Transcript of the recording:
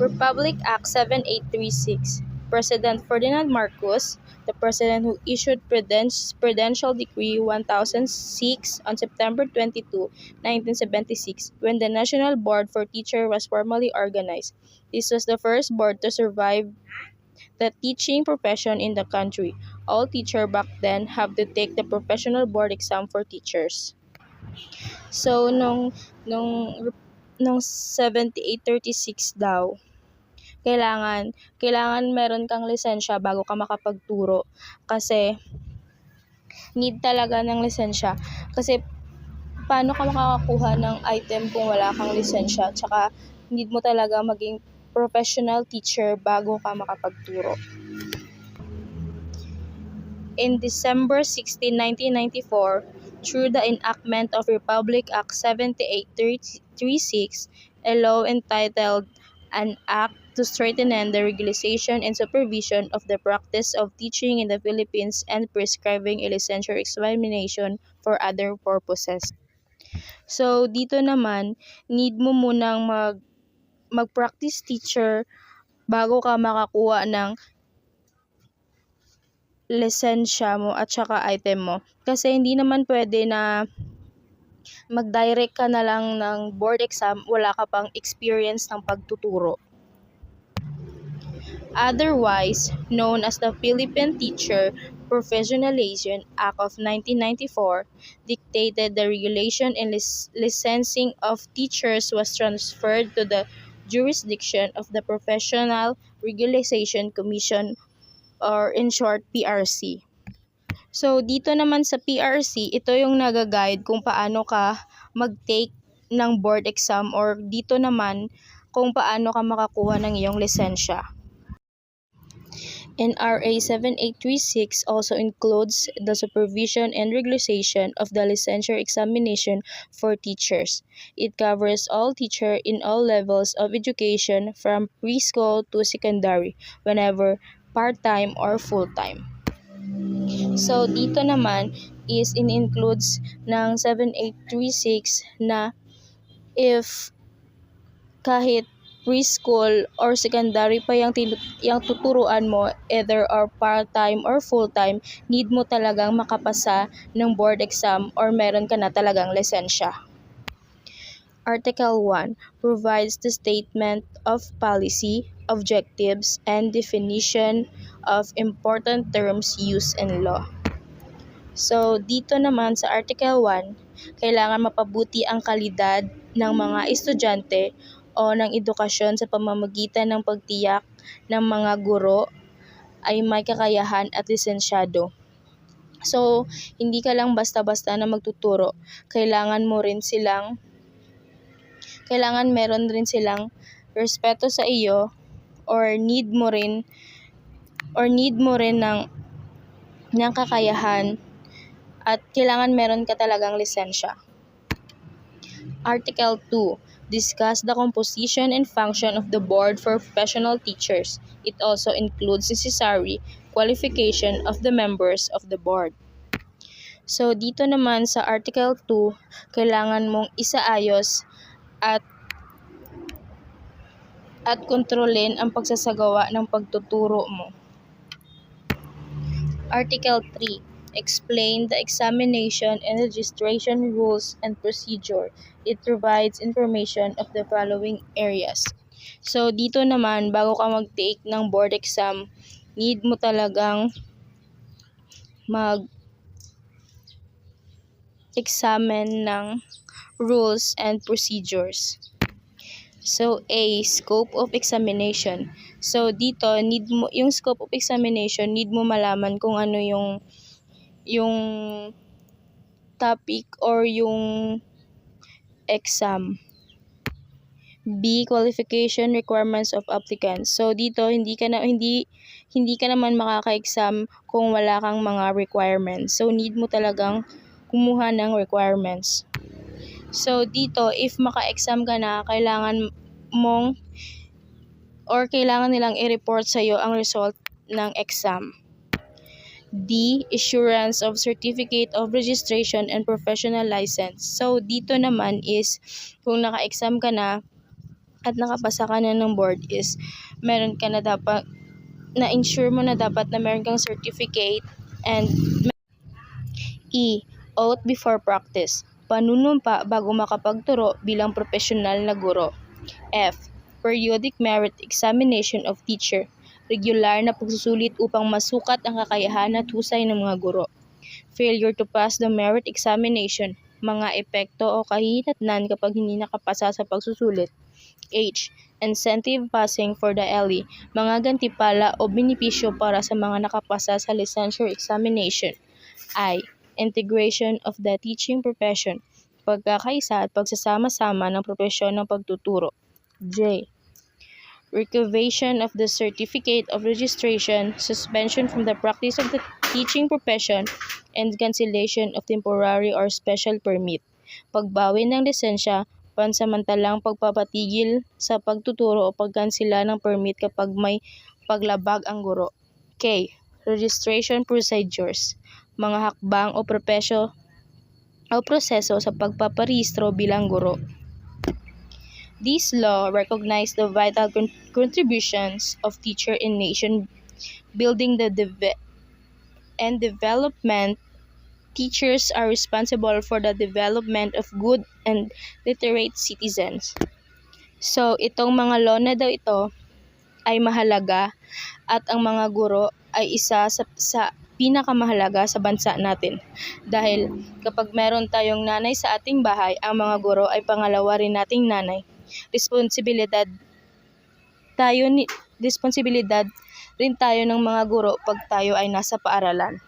Republic Act 7836. President Ferdinand Marcos, the president who issued Prudential Decree 1006 on September 22, 1976, when the National Board for Teachers was formally organized. This was the first board to survive the teaching profession in the country. All teachers back then have to take the professional board exam for teachers. So, nung, nung 7836 daw, kailangan meron kang lisensya bago ka makapagturo kasi need talaga ng lisensya kasi paano ka makakakuha ng item kung wala kang lisensya, tsaka need mo talaga maging professional teacher bago ka makapagturo. In December 16, 1994, through the enactment of Republic Act 7836, a law entitled An Act to Strengthen the Regulation and Supervision of the Practice of Teaching in the Philippines and Prescribing a Licensure Examination for Other Purposes. So, dito naman, need mo munang mag-practice teacher bago ka makakuha ng lisensya mo at saka item mo. Kasi hindi naman pwede na mag-direct ka na lang ng board exam, wala ka pang experience ng pagtuturo. Otherwise known as the Philippine Teacher Professionalization Act of 1994, dictated the regulation and licensing of teachers was transferred to the jurisdiction of the Professional Regulation Commission, or in short, PRC. So, dito naman sa PRC, ito yung nag-guide kung paano ka mag-take ng board exam, or dito naman kung paano ka makakuha ng iyong lisensya. NRA 7836 also includes the supervision and regulation of the licensure examination for teachers. It covers all teachers in all levels of education from preschool to secondary, whenever part-time or full-time. So, dito naman is includes ng 7836 na if kahit preschool or secondary pa yung tuturuan mo, either or part-time or full-time, need mo talagang makapasa ng board exam or meron ka na talagang lisensya. Article 1 provides the statement of policy, objectives, and definition of important terms used in law. So, dito naman sa Article 1, kailangan mapabuti ang kalidad ng mga estudyante o ng edukasyon sa pamamagitan ng pagtiyak ng mga guro ay may kakayahan at lisensyado. So, hindi ka lang basta-basta na magtuturo. Kailangan meron rin silang respeto sa iyo, or need mo rin ng kakayahan, at kailangan meron ka talagang lisensya. Article 2 discuss the composition and function of the board for professional teachers. It also includes necessary qualification of the members of the board. So, dito naman sa Article 2, kailangan mong isaayos at kontrolin ang pagsasagawa ng pagtuturo mo. Article 3 explain the examination and registration rules and procedure. It provides information of the following areas. So, dito naman, bago ka mag-take ng board exam, need mo talagang mag-examine ng rules and procedures. So, A, scope of examination. So, dito, yung scope of examination, need mo malaman kung ano yung topic or yung exam. B, qualification requirements of applicants. So, dito, hindi ka naman makaka-exam kung wala kang mga requirements. So, need mo talagang kumuha ng requirements. So, dito, if maka-exam ka na, kailangan nilang i-report sa'yo ang result ng exam. D, issuance of certificate of registration and professional license. So, dito naman is, kung naka-exam ka na, at nakapasa ka na ng board is meron ka na dapat na-ensure mo na dapat na meron kang certificate. And E. Oath before practice. Panunumpa bago makapagturo bilang profesional na guro. F. Periodic merit examination of teacher. Regular na pagsusulit upang masukat ang kakayahan at husay ng mga guro. Failure to pass the merit examination. Mga epekto o kahinatnan kapag hindi nakapasa sa pagsusulit. H. Incentive passing for the LE. Mga gantipala o benepisyo para sa mga nakapasa sa licensure examination. I. Integration of the teaching profession. Pagkakaisa at pagsasama-sama ng propesyon ng pagtuturo. J. Revocation of the certificate of registration, suspension from the practice of the teaching profession, and cancellation of temporary or special permit. Pagbawi ng lisensya, pansamantalang pagpapatigil sa pagtuturo o pagkansela ng permit kapag may paglabag ang guro. K. Registration procedures. Mga hakbang o proseso sa pagpaparehistro bilang guro. This law recognizes the vital contributions of teacher in nation building and development. Teachers are responsible for the development of good and literate citizens. So, itong mga law na daw ito ay mahalaga at ang mga guro ay isa sa pinakamahalaga sa bansa natin. Dahil kapag meron tayong nanay sa ating bahay, ang mga guro ay pangalawa rin nating nanay. Responsibilidad rin tayo ng mga guro pag tayo ay nasa paaralan.